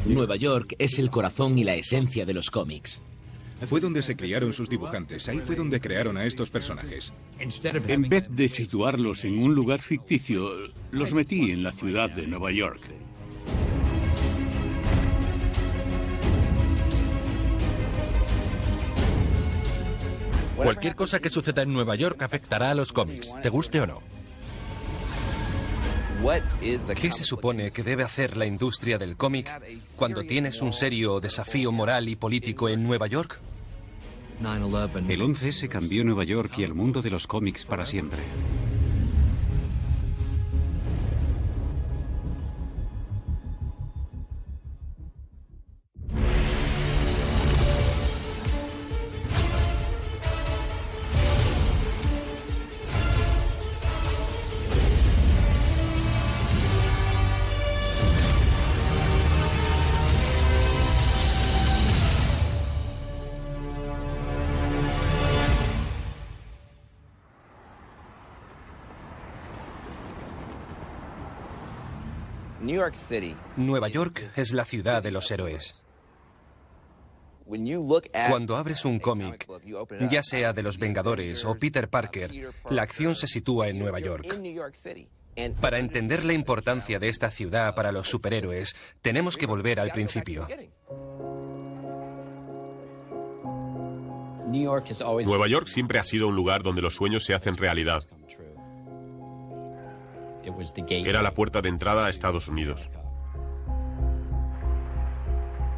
Nueva York es el corazón y la esencia de los cómics. Fue donde se criaron sus dibujantes, ahí fue donde crearon a estos personajes. En vez de situarlos en un lugar ficticio, los metí en la ciudad de Nueva York. Cualquier cosa que suceda en Nueva York afectará a los cómics, te guste o no. ¿Qué se supone que debe hacer la industria del cómic cuando tienes un serio desafío moral y político en Nueva York? El 11S cambió Nueva York y el mundo de los cómics para siempre. Nueva York es la ciudad de los héroes. Cuando abres un cómic, ya sea de los Vengadores o Peter Parker, la acción se sitúa en Nueva York. Para entender la importancia de esta ciudad para los superhéroes, tenemos que volver al principio. Nueva York siempre ha sido un lugar donde los sueños se hacen realidad. Era la puerta de entrada a Estados Unidos.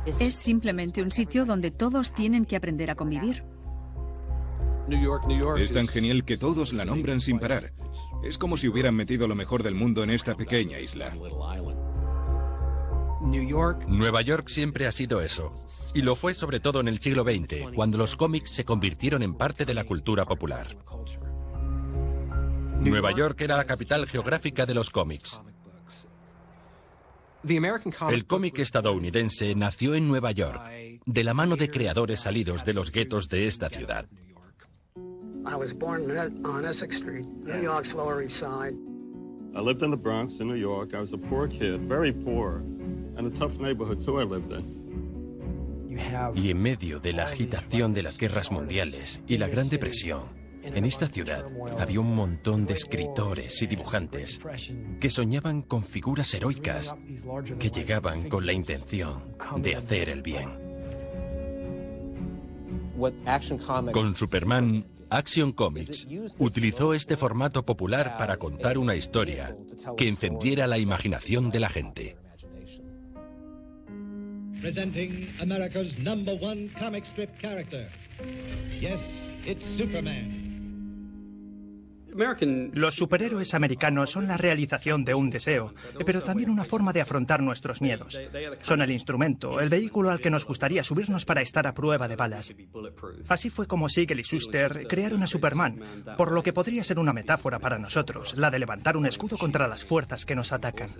Es simplemente un sitio donde todos tienen que aprender a convivir. Es tan genial que todos la nombran sin parar. Es como si hubieran metido lo mejor del mundo en esta pequeña isla. Nueva York siempre ha sido eso. Y lo fue sobre todo en el siglo XX, cuando los cómics se convirtieron en parte de la cultura popular. Nueva York era la capital geográfica de los cómics. El cómic estadounidense nació en Nueva York, de la mano de creadores salidos de los guetos de esta ciudad. I was born on Essex Street, New York's Lower East Side. I lived in the Bronx in New York. I was a poor kid, very poor, and a tough neighborhood too I lived in. Y en medio de la agitación de las guerras mundiales y la Gran Depresión, en esta ciudad había un montón de escritores y dibujantes que soñaban con figuras heroicas que llegaban con la intención de hacer el bien. Con Superman, Action Comics utilizó este formato popular para contar una historia que encendiera la imaginación de la gente. Presenting America's #1 comic strip character. Yes, it's Superman. Los superhéroes americanos son la realización de un deseo, pero también una forma de afrontar nuestros miedos. Son el instrumento, el vehículo al que nos gustaría subirnos para estar a prueba de balas. Así fue como Siegel y Shuster crearon a Superman, por lo que podría ser una metáfora para nosotros, la de levantar un escudo contra las fuerzas que nos atacan.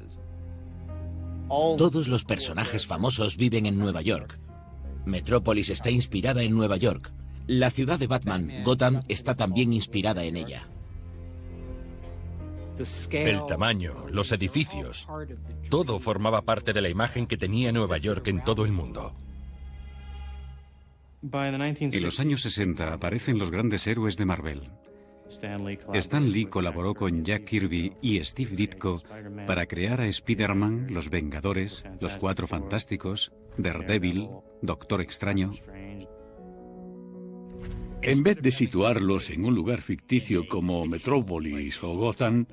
Todos los personajes famosos viven en Nueva York. Metrópolis está inspirada en Nueva York. La ciudad de Batman, Gotham, está también inspirada en ella. El tamaño, los edificios, todo formaba parte de la imagen que tenía Nueva York en todo el mundo. En los años 60 aparecen los grandes héroes de Marvel. Stan Lee colaboró con Jack Kirby y Steve Ditko para crear a Spider-Man, Los Vengadores, Los Cuatro Fantásticos, Daredevil, Doctor Extraño. En vez de situarlos en un lugar ficticio como Metrópolis o Gotham,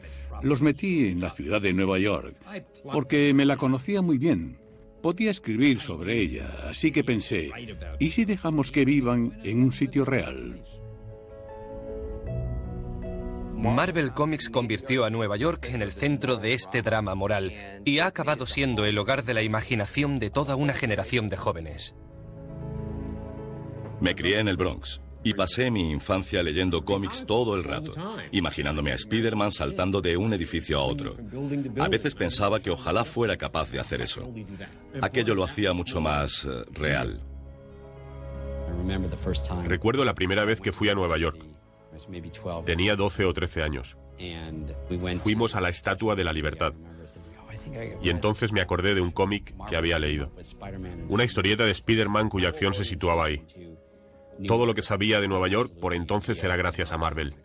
los metí en la ciudad de Nueva York, porque me la conocía muy bien. Podía escribir sobre ella, así que pensé, ¿y si dejamos que vivan en un sitio real? Marvel Comics convirtió a Nueva York en el centro de este drama moral y ha acabado siendo el hogar de la imaginación de toda una generación de jóvenes. Me crié en el Bronx y pasé mi infancia leyendo cómics todo el rato, imaginándome a Spider-Man saltando de un edificio a otro. A veces pensaba que ojalá fuera capaz de hacer eso. Aquello lo hacía mucho más real. Recuerdo la primera vez que fui a Nueva York. Tenía 12 o 13 años. Fuimos a la Estatua de la Libertad. Y entonces me acordé de un cómic que había leído. Una historieta de Spider-Man cuya acción se situaba ahí. Todo lo que sabía de Nueva York por entonces era gracias a Marvel.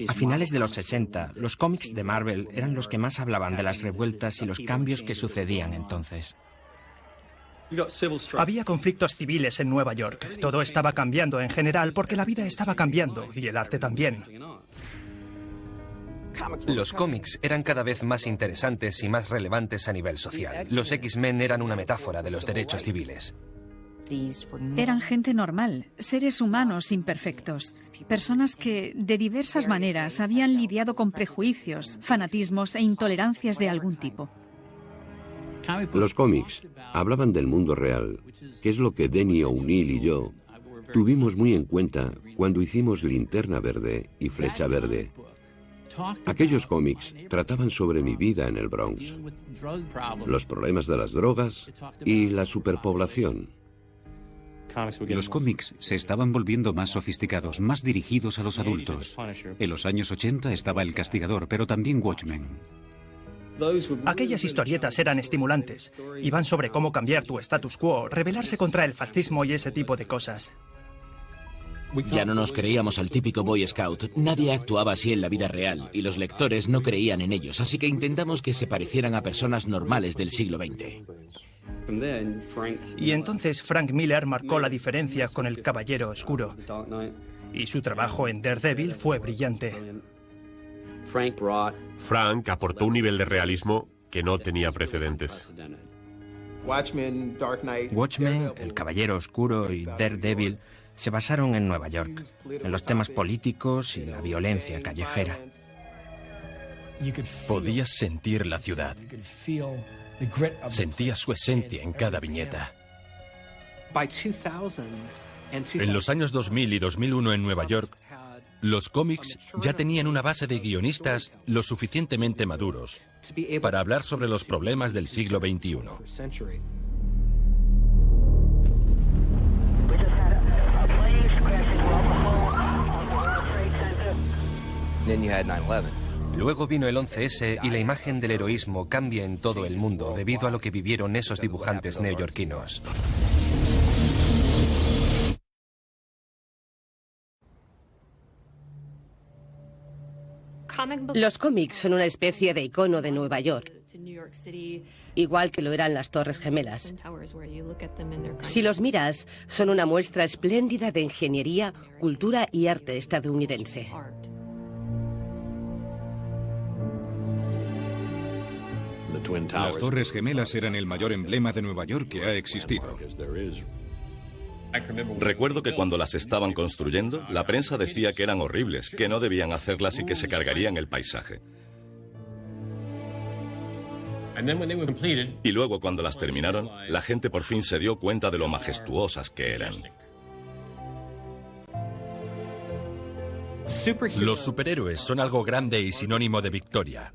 A finales de los 60, los cómics de Marvel eran los que más hablaban de las revueltas y los cambios que sucedían entonces. Había conflictos civiles en Nueva York. Todo estaba cambiando en general porque la vida estaba cambiando y el arte también. Los cómics eran cada vez más interesantes y más relevantes a nivel social. Los X-Men eran una metáfora de los derechos civiles. Eran gente normal, seres humanos imperfectos, personas que, de diversas maneras, habían lidiado con prejuicios, fanatismos e intolerancias de algún tipo. Los cómics hablaban del mundo real, que es lo que Denny O'Neil y yo tuvimos muy en cuenta cuando hicimos Linterna Verde y Flecha Verde. Aquellos cómics trataban sobre mi vida en el Bronx, los problemas de las drogas y la superpoblación. Los cómics se estaban volviendo más sofisticados, más dirigidos a los adultos. En los años 80 estaba El Castigador, pero también Watchmen. Aquellas historietas eran estimulantes. Iban sobre cómo cambiar tu status quo, rebelarse contra el fascismo y ese tipo de cosas. Ya no nos creíamos al típico Boy Scout. Nadie actuaba así en la vida real y los lectores no creían en ellos, así que intentamos que se parecieran a personas normales del siglo XX. Y entonces Frank Miller marcó la diferencia con El Caballero Oscuro. Y su trabajo en Daredevil fue brillante. Frank aportó un nivel de realismo que no tenía precedentes. Watchmen, El Caballero Oscuro y Daredevil se basaron en Nueva York, en los temas políticos y la violencia callejera. Podías sentir la ciudad. Sentías su esencia en cada viñeta. En los años 2000 y 2001 en Nueva York, los cómics ya tenían una base de guionistas lo suficientemente maduros para hablar sobre los problemas del siglo XXI. Luego vino el 11S y la imagen del heroísmo cambia en todo el mundo debido a lo que vivieron esos dibujantes neoyorquinos. Los cómics son una especie de icono de Nueva York, igual que lo eran las Torres Gemelas. Si los miras, son una muestra espléndida de ingeniería, cultura y arte estadounidense. Las Torres Gemelas eran el mayor emblema de Nueva York que ha existido. Recuerdo que cuando las estaban construyendo, la prensa decía que eran horribles, que no debían hacerlas y que se cargarían el paisaje. Y luego, cuando las terminaron, la gente por fin se dio cuenta de lo majestuosas que eran. Los superhéroes son algo grande y sinónimo de victoria.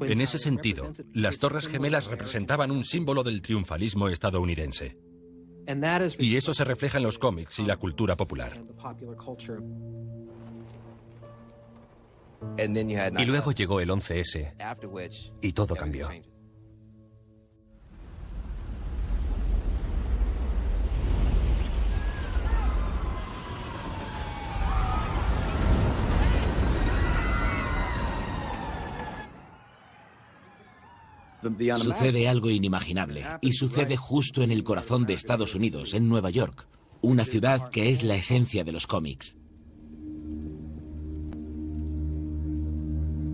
En ese sentido, las Torres Gemelas representaban un símbolo del triunfalismo estadounidense. Y eso se refleja en los cómics y la cultura popular. Y luego llegó el 11S y todo cambió. Sucede algo inimaginable, y sucede justo en el corazón de Estados Unidos, en Nueva York, una ciudad que es la esencia de los cómics.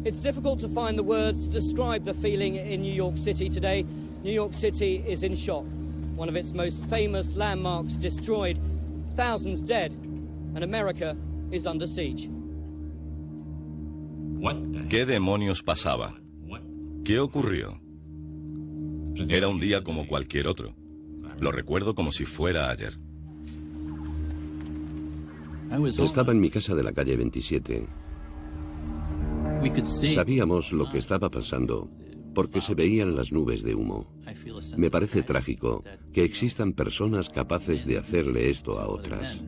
It's difficult to find the words to describe the feeling in New York City today. New York City is in shock. One of its most famous landmarks destroyed, thousands dead, and America is under siege. ¿Qué demonios pasaba? ¿Qué ocurrió? Era un día como cualquier otro. Lo recuerdo como si fuera ayer. Estaba en mi casa de la calle 27. Sabíamos lo que estaba pasando porque se veían las nubes de humo. Me parece trágico que existan personas capaces de hacerle esto a otras.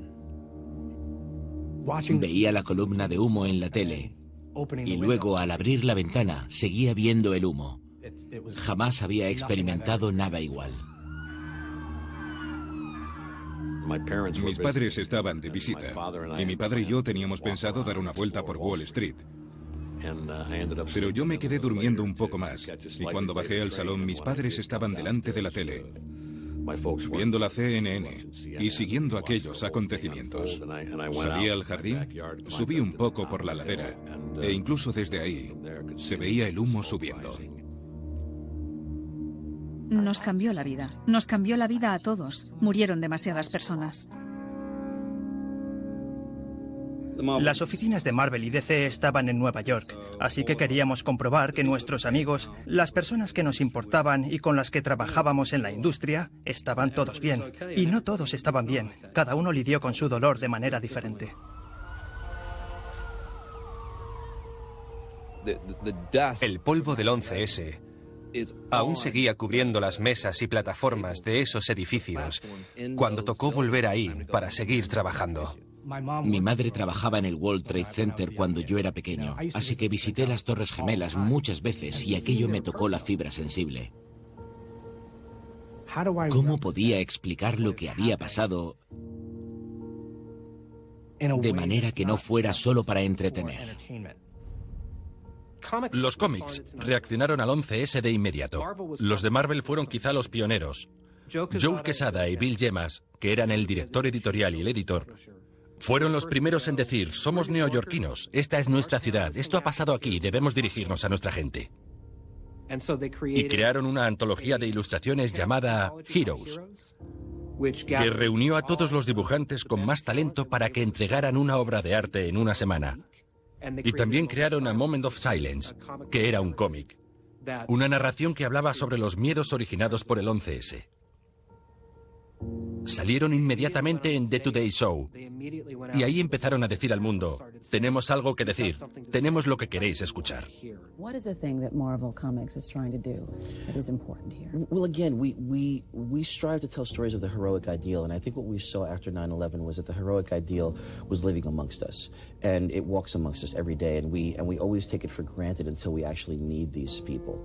Veía la columna de humo en la tele Y luego, al abrir la ventana, seguía viendo el humo. Jamás había experimentado nada igual. Mis padres estaban de visita y mi padre y yo teníamos pensado dar una vuelta por Wall Street. Pero yo me quedé durmiendo un poco más y cuando bajé al salón mis padres estaban delante de la tele, viendo la CNN y siguiendo aquellos acontecimientos. Salí al jardín, subí un poco por la ladera e incluso desde ahí se veía el humo subiendo. Nos cambió la vida. Nos cambió la vida a todos. Murieron demasiadas personas. Las oficinas de Marvel y DC estaban en Nueva York, así que queríamos comprobar que nuestros amigos, las personas que nos importaban y con las que trabajábamos en la industria, estaban todos bien. Y no todos estaban bien. Cada uno lidió con su dolor de manera diferente. El polvo del 11S aún seguía cubriendo las mesas y plataformas de esos edificios cuando tocó volver ahí para seguir trabajando. Mi madre trabajaba en el World Trade Center cuando yo era pequeño, así que visité las Torres Gemelas muchas veces y aquello me tocó la fibra sensible. ¿Cómo podía explicar lo que había pasado de manera que no fuera solo para entretener? Los cómics reaccionaron al 11S de inmediato. Los de Marvel fueron quizá los pioneros. Joe Quesada y Bill Jemas, que eran el director editorial y el editor, fueron los primeros en decir: somos neoyorquinos, esta es nuestra ciudad, esto ha pasado aquí, debemos dirigirnos a nuestra gente. Y crearon una antología de ilustraciones llamada Heroes, que reunió a todos los dibujantes con más talento para que entregaran una obra de arte en una semana. Y también crearon A Moment of Silence, que era un cómic, una narración que hablaba sobre los miedos originados por el 11S. Salieron inmediatamente en The Today Show y ahí empezaron a decir al mundo: tenemos algo que decir, tenemos lo que queréis escuchar. What is the thing that Marvel Comics is trying to do that is important here? Well, again, we strive to tell stories of the heroic ideal, and I think what we saw after 9/11 was that the heroic ideal was living amongst us, and it walks amongst us every day, and we always take it for granted until we actually need these people.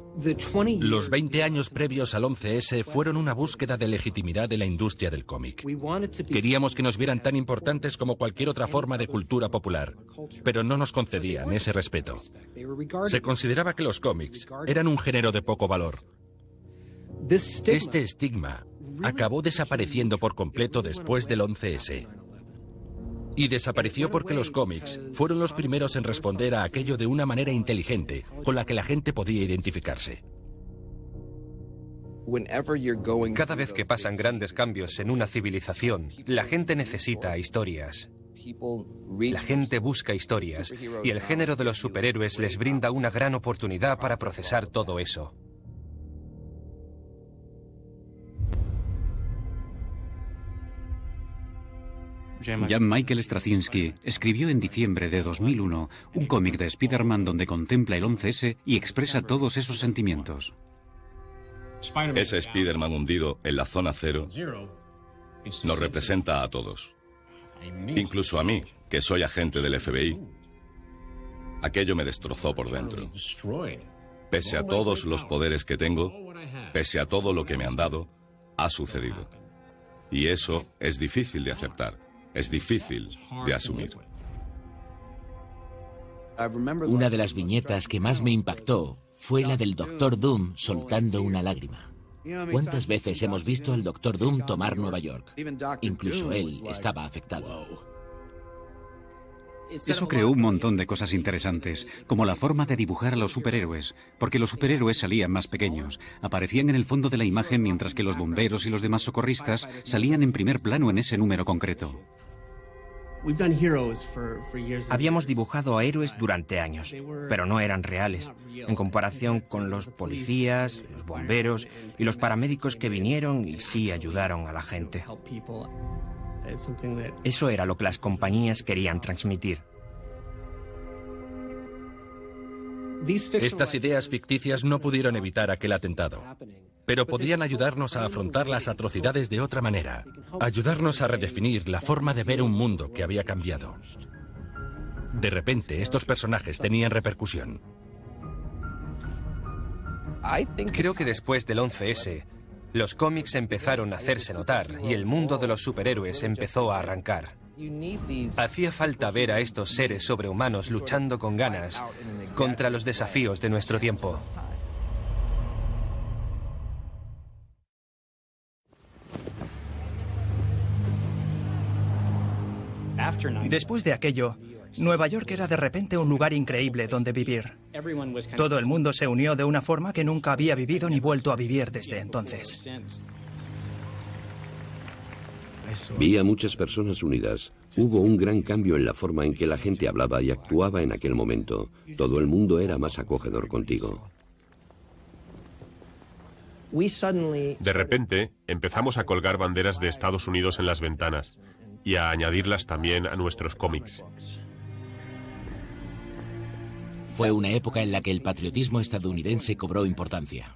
Los 20 años previos al 11S fueron una búsqueda de legitimidad de la industria del cómic. Queríamos que nos vieran tan importantes como cualquier otra forma de cultura popular, pero no nos concedían ese respeto. Se consideraba que los cómics eran un género de poco valor. Este estigma acabó desapareciendo por completo después del 11S. Y desapareció porque los cómics fueron los primeros en responder a aquello de una manera inteligente, con la que la gente podía identificarse. Cada vez que pasan grandes cambios en una civilización, la gente necesita historias. La gente busca historias y el género de los superhéroes les brinda una gran oportunidad para procesar todo eso. Jan Michael Straczynski escribió en diciembre de 2001 un cómic de Spider-Man donde contempla el 11S y expresa todos esos sentimientos. Ese Spider-Man hundido en la zona cero nos representa a todos. Incluso a mí, que soy agente del FBI. Aquello me destrozó por dentro. Pese a todos los poderes que tengo, pese a todo lo que me han dado, ha sucedido. Y eso es difícil de aceptar, es difícil de asumir. Una de las viñetas que más me impactó fue la del Doctor Doom soltando una lágrima. ¿Cuántas veces hemos visto al Doctor Doom tomar Nueva York? Incluso él estaba afectado. Eso creó un montón de cosas interesantes, como la forma de dibujar a los superhéroes, porque los superhéroes salían más pequeños, aparecían en el fondo de la imagen mientras que los bomberos y los demás socorristas salían en primer plano en ese número concreto. Habíamos dibujado a héroes durante años, pero no eran reales, en comparación con los policías, los bomberos y los paramédicos que vinieron y sí ayudaron a la gente. Eso era lo que las compañías querían transmitir. Estas ideas ficticias no pudieron evitar aquel atentado, pero podían ayudarnos a afrontar las atrocidades de otra manera, ayudarnos a redefinir la forma de ver un mundo que había cambiado. De repente, estos personajes tenían repercusión. Creo que después del 11S, los cómics empezaron a hacerse notar y el mundo de los superhéroes empezó a arrancar. Hacía falta ver a estos seres sobrehumanos luchando con ganas contra los desafíos de nuestro tiempo. Después de aquello, Nueva York era de repente un lugar increíble donde vivir. Todo el mundo se unió de una forma que nunca había vivido ni vuelto a vivir desde entonces. Vi a muchas personas unidas. Hubo un gran cambio en la forma en que la gente hablaba y actuaba en aquel momento. Todo el mundo era más acogedor contigo. De repente, empezamos a colgar banderas de Estados Unidos en las ventanas y a añadirlas también a nuestros cómics. Fue una época en la que el patriotismo estadounidense cobró importancia.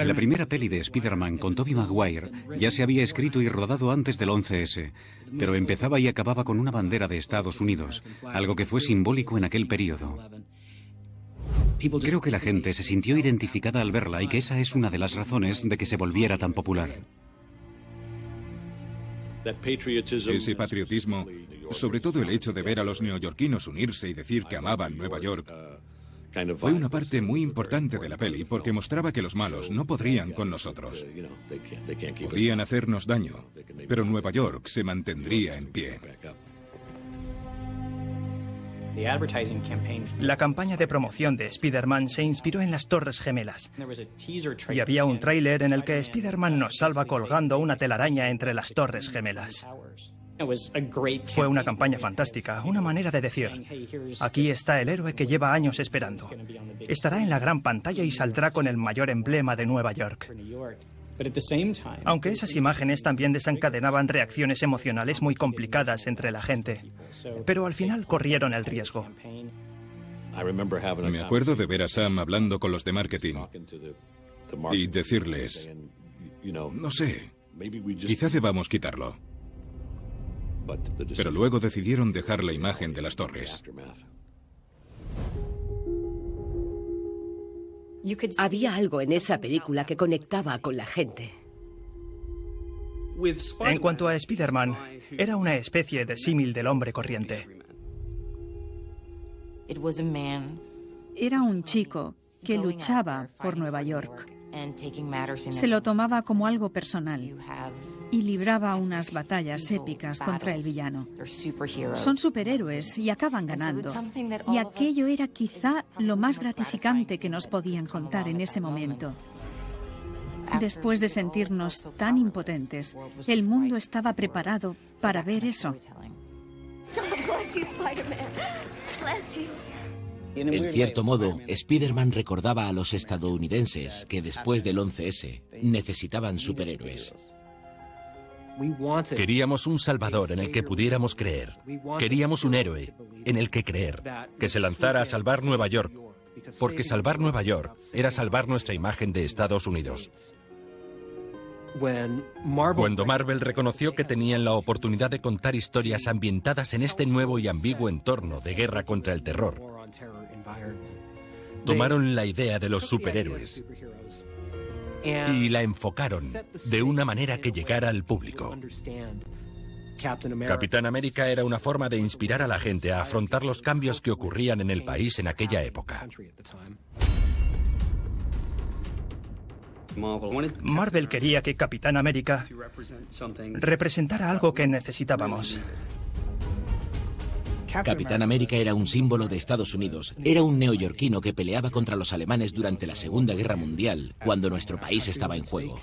La primera peli de Spider-Man con Tobey Maguire ya se había escrito y rodado antes del 11S, pero empezaba y acababa con una bandera de Estados Unidos, algo que fue simbólico en aquel periodo. Creo que la gente se sintió identificada al verla y que esa es una de las razones de que se volviera tan popular. Ese patriotismo, sobre todo el hecho de ver a los neoyorquinos unirse y decir que amaban Nueva York, fue una parte muy importante de la peli porque mostraba que los malos no podrían con nosotros. Podían hacernos daño, pero Nueva York se mantendría en pie. La campaña de promoción de Spider-Man se inspiró en las Torres Gemelas. Y había un tráiler en el que Spider-Man nos salva colgando una telaraña entre las Torres Gemelas. Fue una campaña fantástica, una manera de decir, aquí está el héroe que lleva años esperando. Estará en la gran pantalla y saldrá con el mayor emblema de Nueva York. Aunque esas imágenes también desencadenaban reacciones emocionales muy complicadas entre la gente, pero al final corrieron el riesgo. Me acuerdo de ver a Sam hablando con los de marketing y decirles, no sé, quizá debamos quitarlo. Pero luego decidieron dejar la imagen de las torres. Había algo en esa película que conectaba con la gente. En cuanto a Spider-Man, era una especie de símil del hombre corriente. Era un chico que luchaba por Nueva York. Se lo tomaba como algo personal y libraba unas batallas épicas contra el villano. Son superhéroes y acaban ganando. Y aquello era quizá lo más gratificante que nos podían contar en ese momento. Después de sentirnos tan impotentes, el mundo estaba preparado para ver eso. En cierto modo, Spider-Man recordaba a los estadounidenses que después del 11S necesitaban superhéroes. Queríamos un salvador en el que pudiéramos creer. Queríamos un héroe en el que creer, que se lanzara a salvar Nueva York, porque salvar Nueva York era salvar nuestra imagen de Estados Unidos. Cuando Marvel reconoció que tenían la oportunidad de contar historias ambientadas en este nuevo y ambiguo entorno de guerra contra el terror, tomaron la idea de los superhéroes y la enfocaron de una manera que llegara al público. Capitán América era una forma de inspirar a la gente a afrontar los cambios que ocurrían en el país en aquella época. Marvel quería que Capitán América representara algo que necesitábamos. Capitán América era un símbolo de Estados Unidos. Era un neoyorquino que peleaba contra los alemanes durante la Segunda Guerra Mundial, cuando nuestro país estaba en juego.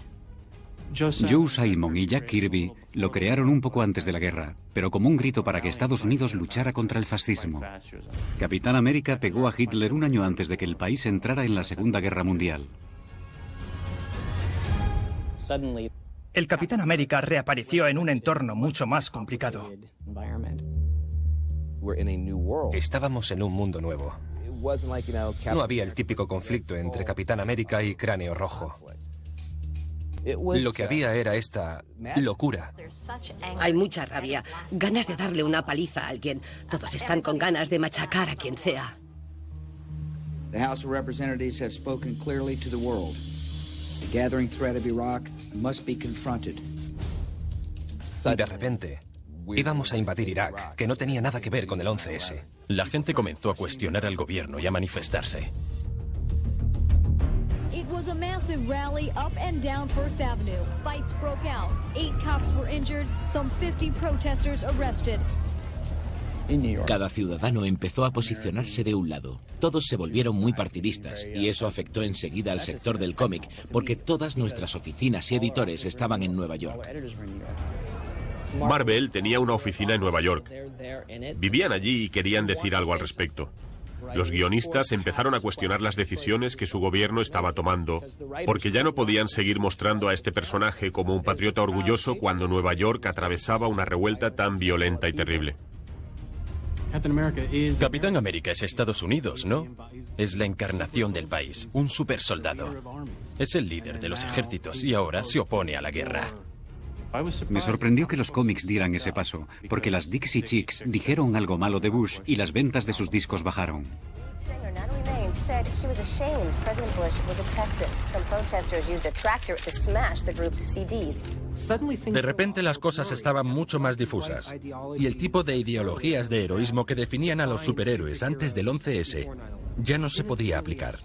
Joe Simon y Jack Kirby lo crearon un poco antes de la guerra, pero como un grito para que Estados Unidos luchara contra el fascismo. Capitán América pegó a Hitler un año antes de que el país entrara en la Segunda Guerra Mundial. El Capitán América reapareció en un entorno mucho más complicado. Estábamos en un mundo nuevo. No había el típico conflicto entre Capitán América y Cráneo Rojo. Lo que había era esta locura. Hay mucha rabia, ganas de darle una paliza a alguien. Todos están con ganas de machacar a quien sea. The House of Representatives has spoken clearly to the world. The gathering threat of Iraq must be confronted. De repente, íbamos a invadir Irak, que no tenía nada que ver con el 11S. La gente comenzó a cuestionar al gobierno y a manifestarse. It was a massive rally up and down First Avenue. Fights broke out. 8 cops were injured, some 50 protesters arrested. Cada ciudadano empezó a posicionarse de un lado. Todos se volvieron muy partidistas y eso afectó enseguida al sector del cómic, porque todas nuestras oficinas y editores estaban en Nueva York. Marvel tenía una oficina en Nueva York. Vivían allí y querían decir algo al respecto. Los guionistas empezaron a cuestionar las decisiones que su gobierno estaba tomando, porque ya no podían seguir mostrando a este personaje como un patriota orgulloso cuando Nueva York atravesaba una revuelta tan violenta y terrible. Capitán América es Estados Unidos, ¿no? Es la encarnación del país, un supersoldado. Es el líder de los ejércitos y ahora se opone a la guerra. Me sorprendió que los cómics dieran ese paso, porque las Dixie Chicks dijeron algo malo de Bush y las ventas de sus discos bajaron. Said she was ashamed President Bush was a Texan. Some protesters used a tractor to smash the group's CDs. De repente las cosas estaban mucho más difusas y el tipo de ideologías de heroísmo que definían a los superhéroes antes del 11S ya no se podía aplicar.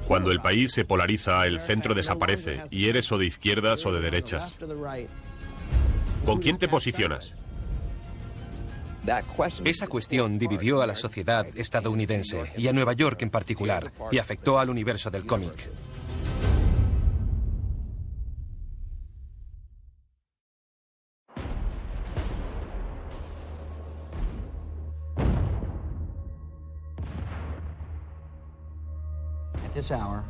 Cuando el país se polariza, el centro desaparece y eres o de izquierdas o de derechas. ¿Con quién te posicionas? Esa cuestión dividió a la sociedad estadounidense y a Nueva York en particular, y afectó al universo del cómic. At this hour,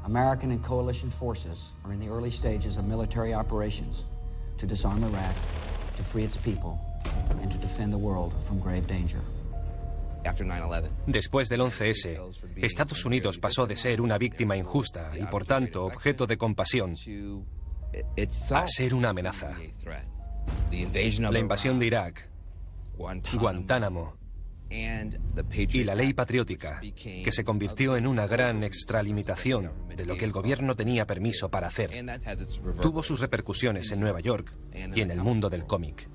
American and coalition forces are in the early stages of military operations to disarm Iraq, to free its people, and to defend the world from grave danger. Después del 11S, Estados Unidos pasó de ser una víctima injusta y por tanto objeto de compasión a ser una amenaza. La invasión de Irak, Guantánamo y la ley patriótica, que se convirtió en una gran extralimitación de lo que el gobierno tenía permiso para hacer, tuvo sus repercusiones en Nueva York y en el mundo del cómic.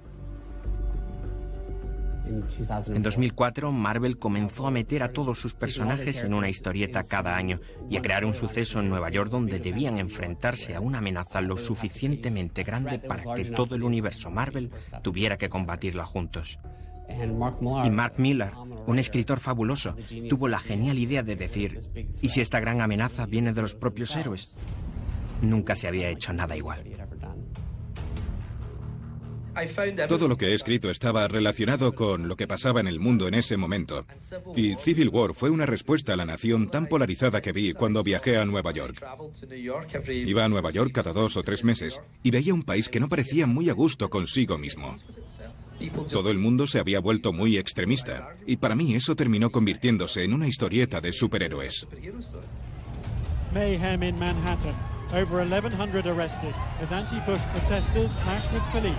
En 2004, Marvel comenzó a meter a todos sus personajes en una historieta cada año y a crear un suceso en Nueva York donde debían enfrentarse a una amenaza lo suficientemente grande para que todo el universo Marvel tuviera que combatirla juntos. Y Mark Millar, un escritor fabuloso, tuvo la genial idea de decir: ¿y si esta gran amenaza viene de los propios héroes? Nunca se había hecho nada igual. Todo lo que he escrito estaba relacionado con lo que pasaba en el mundo en ese momento. Y Civil War fue una respuesta a la nación tan polarizada que vi cuando viajé a Nueva York. Iba a Nueva York cada 2 o 3 meses y veía un país que no parecía muy a gusto consigo mismo. Todo el mundo se había vuelto muy extremista y para mí eso terminó convirtiéndose en una historieta de superhéroes. Mayhem in Manhattan. Over 1,100 arrested as anti-Bush protesters clash with police.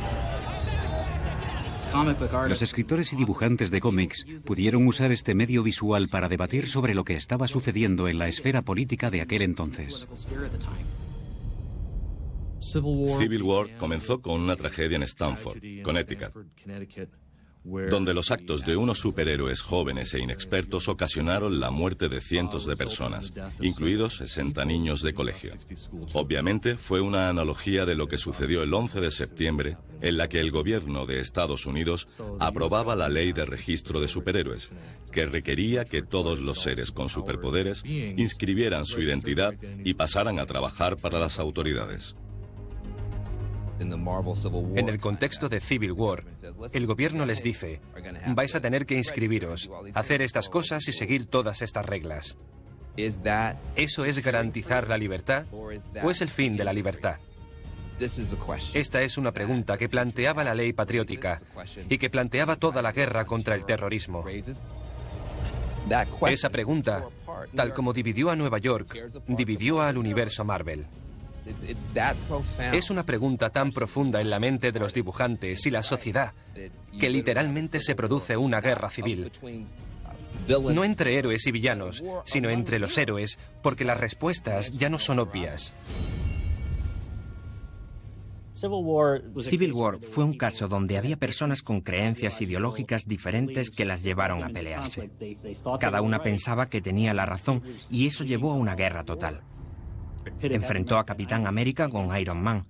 Los escritores y dibujantes de cómics pudieron usar este medio visual para debatir sobre lo que estaba sucediendo en la esfera política de aquel entonces. Civil War comenzó con una tragedia en Stamford, Connecticut, donde los actos de unos superhéroes jóvenes e inexpertos ocasionaron la muerte de cientos de personas, incluidos 60 niños de colegio. Obviamente fue una analogía de lo que sucedió el 11 de septiembre, en la que el gobierno de Estados Unidos aprobaba la ley de registro de superhéroes, que requería que todos los seres con superpoderes inscribieran su identidad y pasaran a trabajar para las autoridades. En el contexto de Civil War, el gobierno les dice: vais a tener que inscribiros, hacer estas cosas y seguir todas estas reglas. ¿Eso es garantizar la libertad o es el fin de la libertad? Esta es una pregunta que planteaba la ley patriótica y que planteaba toda la guerra contra el terrorismo. Esa pregunta, tal como dividió a Nueva York, dividió al universo Marvel. Es una pregunta tan profunda en la mente de los dibujantes y la sociedad que literalmente se produce una guerra civil. No entre héroes y villanos, sino entre los héroes, porque las respuestas ya no son obvias. Civil War fue un caso donde había personas con creencias ideológicas diferentes que las llevaron a pelearse. Cada una pensaba que tenía la razón y eso llevó a una guerra total. Enfrentó a Capitán América con Iron Man.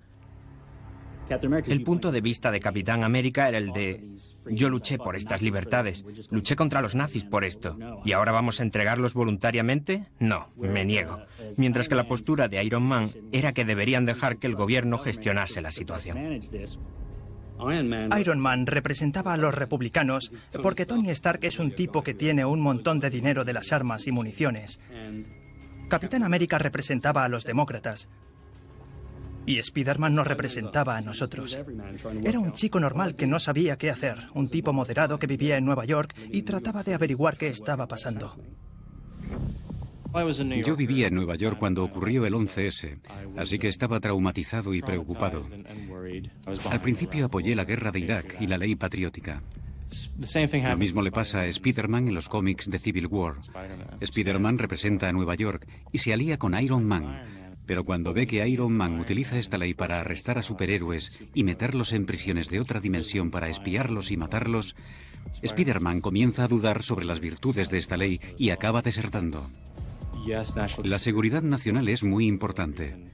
El punto de vista de Capitán América era el de: yo luché por estas libertades, luché contra los nazis por esto, ¿y ahora vamos a entregarlos voluntariamente? No, me niego. Mientras que la postura de Iron Man era que deberían dejar que el gobierno gestionase la situación. Iron Man representaba a los republicanos porque Tony Stark es un tipo que tiene un montón de dinero de las armas y municiones. Capitán América representaba a los demócratas. Y Spider-Man nos representaba a nosotros. Era un chico normal que no sabía qué hacer, un tipo moderado que vivía en Nueva York y trataba de averiguar qué estaba pasando. Yo vivía en Nueva York cuando ocurrió el 11S, así que estaba traumatizado y preocupado. Al principio apoyé la guerra de Irak y la ley patriótica. Lo mismo le pasa a Spider-Man en los cómics de Civil War. Spider-Man representa a Nueva York y se alía con Iron Man. Pero cuando ve que Iron Man utiliza esta ley para arrestar a superhéroes y meterlos en prisiones de otra dimensión para espiarlos y matarlos, Spider-Man comienza a dudar sobre las virtudes de esta ley y acaba desertando. La seguridad nacional es muy importante,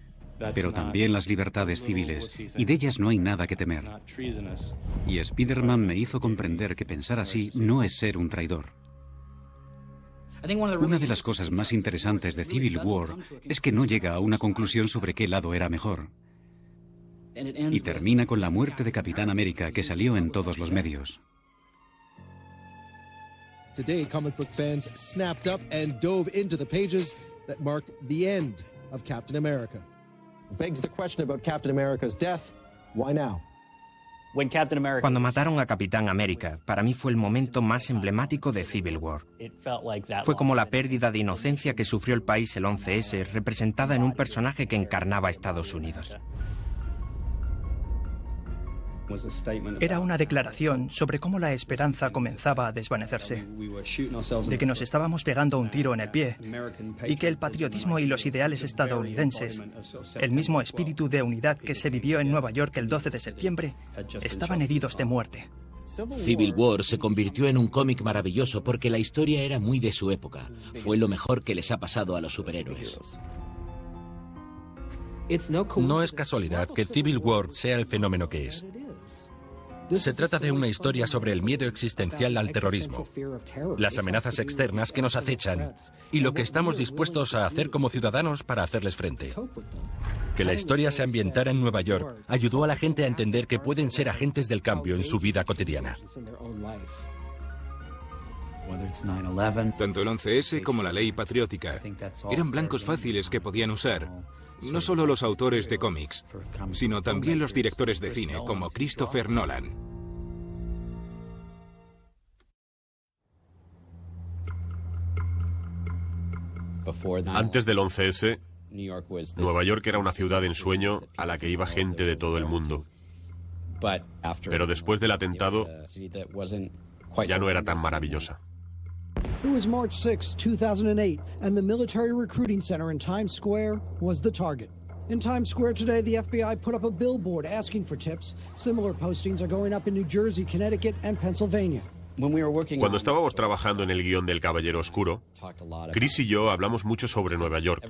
pero también las libertades civiles, y de ellas no hay nada que temer. Y Spider-Man me hizo comprender que pensar así no es ser un traidor. Una de las cosas más interesantes de Civil War es que no llega a una conclusión sobre qué lado era mejor. Y termina con la muerte de Capitán América, que salió en todos los medios. Today, comic book fans snapped up and dove into the pages that marked the end of Captain America. Begs the question about Captain America's death. Why now? Cuando mataron a Capitán América, para mí fue el momento más emblemático de Civil War. Fue como la pérdida de inocencia que sufrió el país el 11S, representada en un personaje que encarnaba a Estados Unidos. Era una declaración sobre cómo la esperanza comenzaba a desvanecerse, de que nos estábamos pegando un tiro en el pie y que el patriotismo y los ideales estadounidenses, el mismo espíritu de unidad que se vivió en Nueva York el 12 de septiembre, estaban heridos de muerte. Civil War se convirtió en un cómic maravilloso porque la historia era muy de su época. Fue lo mejor que les ha pasado a los superhéroes. No es casualidad que Civil War sea el fenómeno que es. Se trata de una historia sobre el miedo existencial al terrorismo, las amenazas externas que nos acechan y lo que estamos dispuestos a hacer como ciudadanos para hacerles frente. Que la historia se ambientara en Nueva York ayudó a la gente a entender que pueden ser agentes del cambio en su vida cotidiana. Tanto el 11S como la ley patriótica eran blancos fáciles que podían usar. No solo los autores de cómics, sino también los directores de cine, como Christopher Nolan. Antes del 11S, Nueva York era una ciudad de ensueño a la que iba gente de todo el mundo. Pero después del atentado, ya no era tan maravillosa. It was March 6, 2008, and the military recruiting center in Times Square was the target. In Times Square today, the FBI put up a billboard asking for tips. Similar postings are going up in New Jersey, Connecticut, and Pennsylvania. Cuando estábamos trabajando en el guión del Caballero Oscuro, Chris y yo hablamos mucho sobre Nueva York,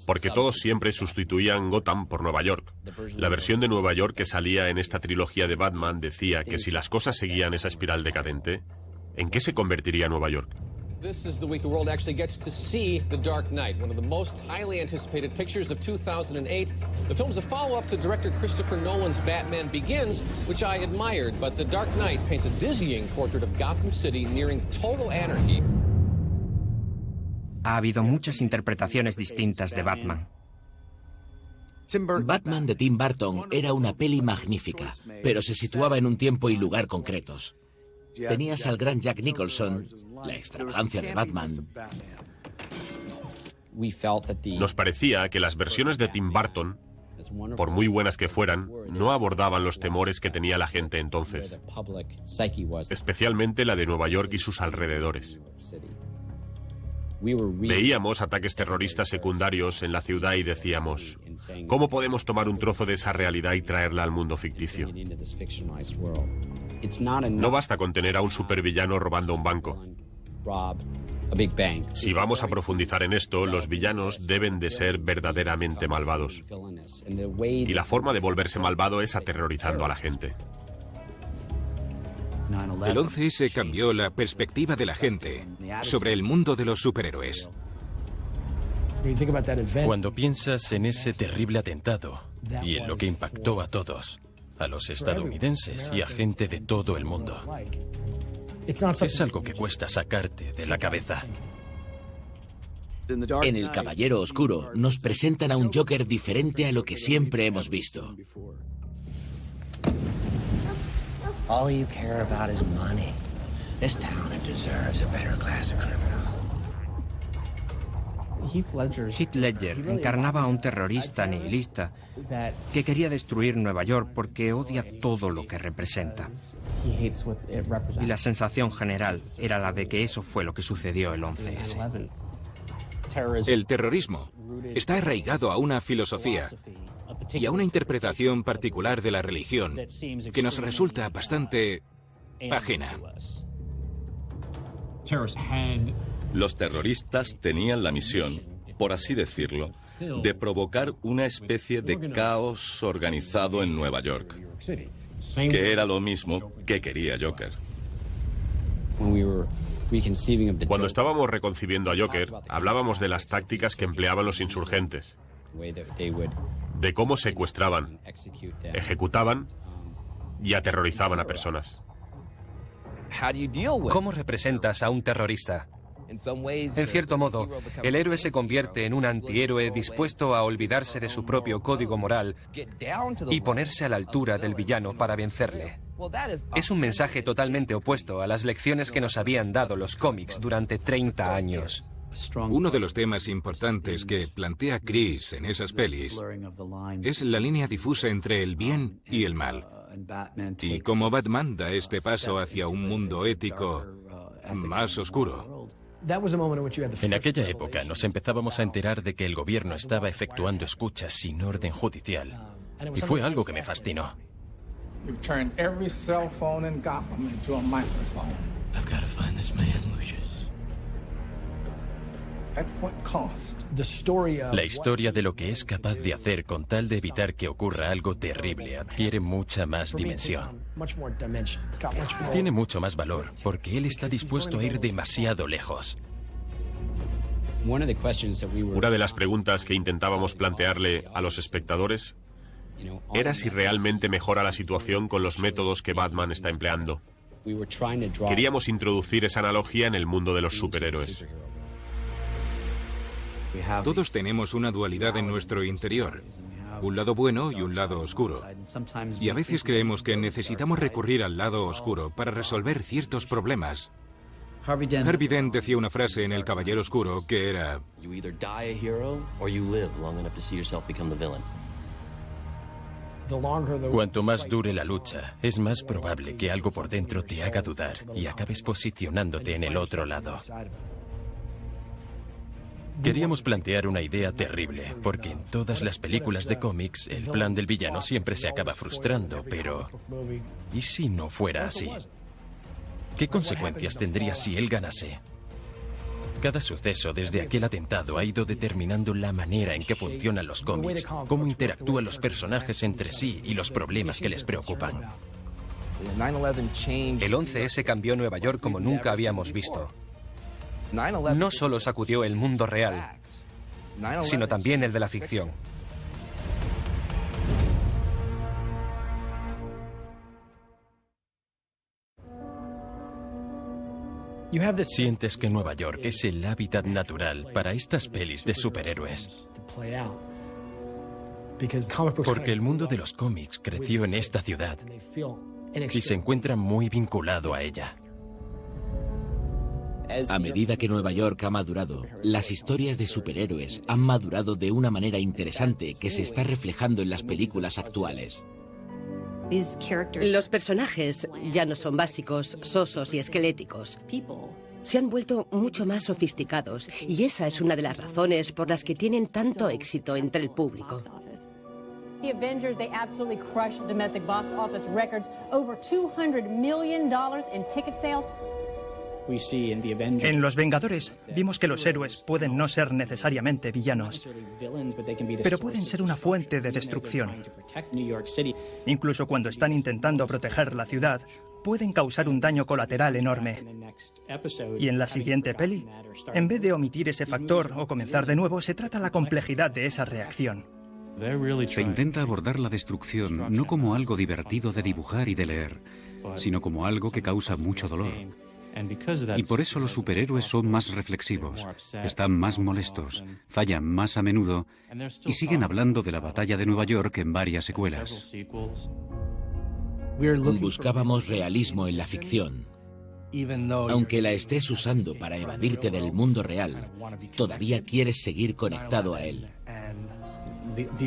porque todos siempre sustituían Gotham por Nueva York. La versión de Nueva York que salía en esta trilogía de Batman decía que si las cosas seguían esa espiral decadente, ¿en qué se convertiría Nueva York? This is the week the world actually gets to see The Dark Knight, one of the most highly anticipated pictures of 2008. The film's a follow-up to director Christopher Nolan's Batman Begins, which I admired, but The Dark Knight paints a dizzying portrait of Gotham City nearing total anarchy. Ha habido muchas interpretaciones distintas de Batman. Batman de Tim Burton era una peli magnífica, pero se situaba en un tiempo y lugar concretos. tenías al gran Jack Nicholson, la extravagancia de Batman. Nos parecía que las versiones de Tim Burton, por muy buenas que fueran, no abordaban los temores que tenía la gente entonces, especialmente la de Nueva York y sus alrededores. Veíamos ataques terroristas secundarios en la ciudad y decíamos, ¿cómo podemos tomar un trozo de esa realidad y traerla al mundo ficticio? No basta con tener a un supervillano robando un banco. Si vamos a profundizar en esto, los villanos deben de ser verdaderamente malvados. Y la forma de volverse malvado es aterrorizando a la gente. El 11S cambió la perspectiva de la gente sobre el mundo de los superhéroes. Cuando piensas en ese terrible atentado y en lo que impactó a todos, a los estadounidenses y a gente de todo el mundo, es algo que cuesta sacarte de la cabeza. En El Caballero Oscuro nos presentan a un Joker diferente a lo que siempre hemos visto. All you care about is money. This town deserves a better class of criminal. Heath Ledger encarnaba a un terrorista nihilista que quería destruir Nueva York porque odia todo lo que representa. Y la sensación general era la de que eso fue lo que sucedió el 11S. El terrorismo está arraigado a una filosofía y a una interpretación particular de la religión que nos resulta bastante ajena. Los terroristas tenían la misión, por así decirlo, de provocar una especie de caos organizado en Nueva York, que era lo mismo que quería Joker. Cuando estábamos reconcibiendo a Joker, hablábamos de las tácticas que empleaban los insurgentes, de cómo secuestraban, ejecutaban y aterrorizaban a personas. ¿Cómo representas a un terrorista? En cierto modo, el héroe se convierte en un antihéroe dispuesto a olvidarse de su propio código moral y ponerse a la altura del villano para vencerle. Es un mensaje totalmente opuesto a las lecciones que nos habían dado los cómics durante 30 años. Uno de los temas importantes que plantea Chris en esas pelis es la línea difusa entre el bien y el mal. Y cómo Batman da este paso hacia un mundo ético más oscuro. En aquella época nos empezábamos a enterar de que el gobierno estaba efectuando escuchas sin orden judicial. Y fue algo que me fascinó. You've turned every cell phone in Gotham into a microphone. I've got to find this man, Lucius. At what cost? La historia de lo que es capaz de hacer con tal de evitar que ocurra algo terrible adquiere mucha más dimensión. Tiene mucho más valor, porque él está dispuesto a ir demasiado lejos. Una de las preguntas que intentábamos plantearle a los espectadores era si realmente mejora la situación con los métodos que Batman está empleando. Queríamos introducir esa analogía en el mundo de los superhéroes. Todos tenemos una dualidad en nuestro interior, un lado bueno y un lado oscuro. Y a veces creemos que necesitamos recurrir al lado oscuro para resolver ciertos problemas. Harvey Dent decía una frase en El Caballero Oscuro que era: Cuanto más dure la lucha, es más probable que algo por dentro te haga dudar y acabes posicionándote en el otro lado. Queríamos plantear una idea terrible, porque en todas las películas de cómics el plan del villano siempre se acaba frustrando, pero ¿y si no fuera así? ¿Qué consecuencias tendría si él ganase? Cada suceso desde aquel atentado ha ido determinando la manera en que funcionan los cómics, cómo interactúan los personajes entre sí y los problemas que les preocupan. El 11S cambió Nueva York como nunca habíamos visto. No solo sacudió el mundo real, sino también el de la ficción. Sientes que Nueva York es el hábitat natural para estas pelis de superhéroes. Porque el mundo de los cómics creció en esta ciudad y se encuentra muy vinculado a ella. A medida que Nueva York ha madurado, las historias de superhéroes han madurado de una manera interesante que se está reflejando en las películas actuales. Los personajes ya no son básicos, sosos y esqueléticos. Se han vuelto mucho más sofisticados y esa es una de las razones por las que tienen tanto éxito entre el público. The Avengers, they absolutely crushed domestic box office records, over $200 million in ticket sales. En Los Vengadores vimos que los héroes pueden no ser necesariamente villanos, pero pueden ser una fuente de destrucción. Incluso cuando están intentando proteger la ciudad, pueden causar un daño colateral enorme. Y en la siguiente peli, en vez de omitir ese factor o comenzar de nuevo, se trata la complejidad de esa reacción. Se intenta abordar la destrucción no como algo divertido de dibujar y de leer, sino como algo que causa mucho dolor. Y por eso los superhéroes son más reflexivos, están más molestos, fallan más a menudo y siguen hablando de la batalla de Nueva York en varias secuelas. Buscábamos realismo en la ficción. Aunque la estés usando para evadirte del mundo real, todavía quieres seguir conectado a él.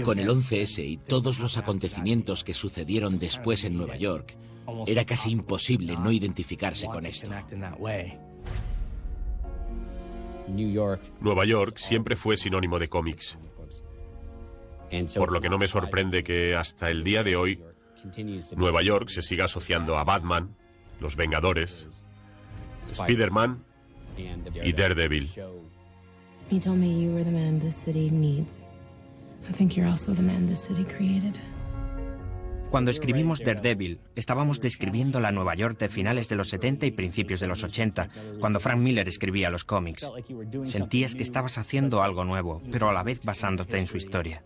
Con el 11S y todos los acontecimientos que sucedieron después en Nueva York, era casi imposible no identificarse con esto. Nueva York siempre fue sinónimo de cómics, por lo que no me sorprende que hasta el día de hoy Nueva York se siga asociando a Batman, Los Vengadores, Spider-Man y Daredevil. You told me you were the man this city needs. I think you're also the man this city created. Cuando escribimos Daredevil, estábamos describiendo la Nueva York de finales de los 70 y principios de los 80, cuando Frank Miller escribía los cómics. Sentías que estabas haciendo algo nuevo, pero a la vez basándote en su historia.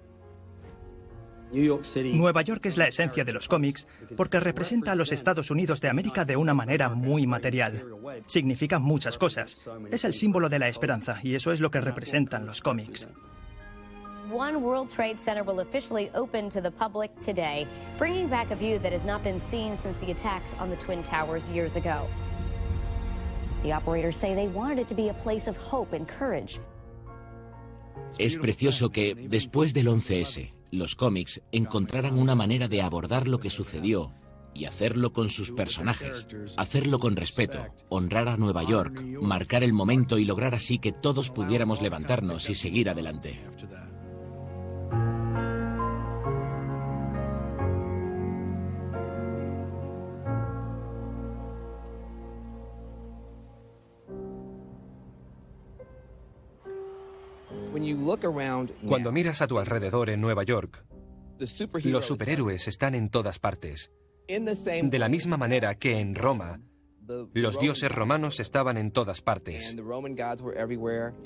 Nueva York es la esencia de los cómics porque representa a los Estados Unidos de América de una manera muy material. Significa muchas cosas. Es el símbolo de la esperanza y eso es lo que representan los cómics. One World Trade Center will officially open to the public today, bringing back a view that has not been seen since the attacks on the Twin Towers years ago. The operators say they wanted it to be a place of hope and courage. Es precioso que, después del 11S, los cómics encontraran una manera de abordar lo que sucedió y hacerlo con sus personajes, hacerlo con respeto, honrar a Nueva York, marcar el momento y lograr así que todos pudiéramos levantarnos y seguir adelante. Cuando miras a tu alrededor en Nueva York, los superhéroes están en todas partes. De la misma manera que en Roma, los dioses romanos estaban en todas partes.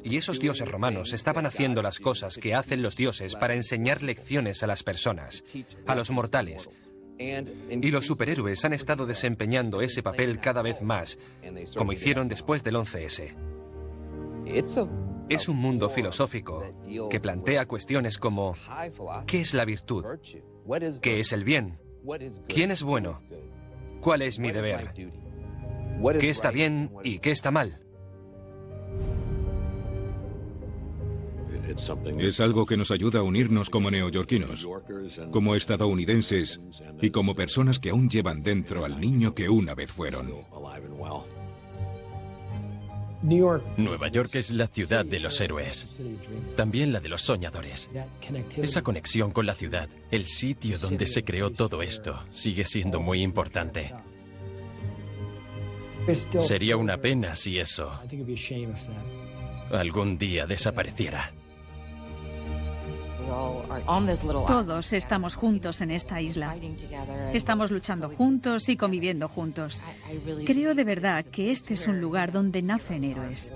Y esos dioses romanos estaban haciendo las cosas que hacen los dioses para enseñar lecciones a las personas, a los mortales. Y los superhéroes han estado desempeñando ese papel cada vez más, como hicieron después del 11S. Es un mundo filosófico que plantea cuestiones como ¿qué es la virtud? ¿Qué es el bien? ¿Quién es bueno? ¿Cuál es mi deber? ¿Qué está bien y qué está mal? Es algo que nos ayuda a unirnos como neoyorquinos, como estadounidenses y como personas que aún llevan dentro al niño que una vez fueron. Nueva York es la ciudad de los héroes, también la de los soñadores. Esa conexión con la ciudad, el sitio donde se creó todo esto, sigue siendo muy importante. Sería una pena si eso algún día desapareciera. Todos estamos juntos en esta isla. Estamos luchando juntos y conviviendo juntos. Creo de verdad que este es un lugar donde nacen héroes.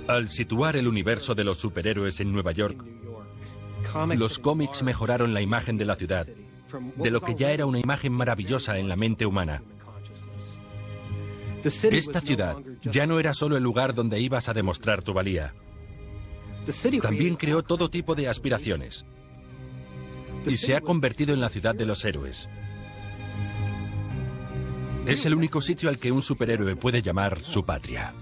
Al situar el universo de los superhéroes en Nueva York, los cómics mejoraron la imagen de la ciudad, de lo que ya era una imagen maravillosa en la mente humana. Esta ciudad ya no era solo el lugar donde ibas a demostrar tu valía. También creó todo tipo de aspiraciones y se ha convertido en la ciudad de los héroes. Es el único sitio al que un superhéroe puede llamar su patria.